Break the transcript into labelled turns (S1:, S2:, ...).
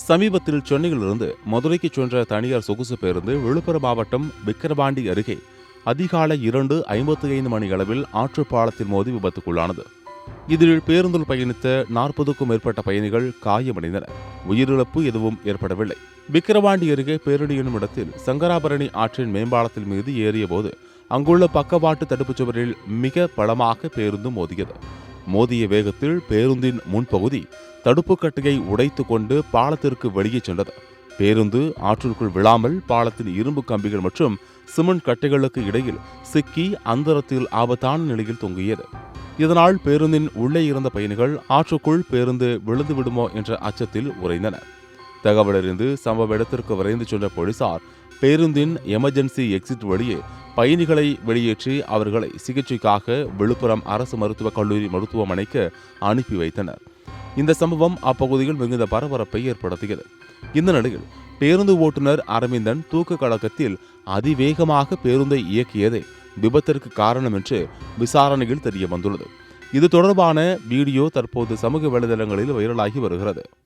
S1: சமீபத்தில் சென்னையிலிருந்து மதுரைக்கு சென்ற தனியார் சொகுசு பேருந்து விழுப்புரம் மாவட்டம் விக்கிரவாண்டி அருகே அதிகாலை 2:55 மணி அளவில் ஆற்றுப்பாலத்தில் மோதி விபத்துக்குள்ளானது. இதில் பேருந்தில் பயணித்த 40க்கும் மேற்பட்ட பயணிகள் காயமடைந்தனர். உயிரிழப்பு எதுவும் ஏற்படவில்லை. விக்கிரவாண்டி அருகே பேரணி எனும் இடத்தில் சங்கராபரணி ஆற்றின் மேம்பாலத்தில் மீது ஏறியபோது அங்குள்ள பக்கவாட்டு தடுப்புச் சுவரில் மிக பலமாக பேருந்து மோதியது. மோதிய வேகத்தில் பேருந்தின் முன்பகுதி தடுப்புக் கட்டையை உடைத்துக் கொண்டு பாலத்திற்கு வெளியே சென்றது. பேருந்து ஆற்றிற்குள் விழாமல் பாலத்தின் இரும்பு கம்பிகள் மற்றும் சிமெண்ட் கட்டைகளுக்கு இடையில் சிக்கி அந்தரத்தில் ஆபத்தான நிலையில் தொங்கியது. இதனால் பேருந்தின் உள்ளே இருந்த பயணிகள் ஆற்றுக்குள் பேருந்து விழுந்து விடுமோ என்ற அச்சத்தில் உறைந்தனர். தகவலறிந்து சம்பவ இடத்திற்கு விரைந்து சென்ற போலீசார் பேருந்தின் எமர்ஜென்சி எக்ஸிட் வழியே பயணிகளை வெளியேற்றி அவர்களை சிகிச்சைக்காக விழுப்புரம் அரசு மருத்துவக் கல்லூரி மருத்துவமனைக்கு அனுப்பி வைத்தனர். இந்த சம்பவம் அப்பகுதியில் மிகுந்த பரபரப்பை ஏற்படுத்தியது. இந்த நிலையில் பேருந்து ஓட்டுநர் அரவிந்தன் தூக்க கலக்கத்தில் அதிவேகமாக பேருந்தை இயக்கியதே விபத்திற்கு காரணம் என்று விசாரணையில் தெரிய வந்துள்ளது. இது தொடர்பான வீடியோ தற்போது சமூக வலைதளங்களில் வைரலாகி வருகிறது.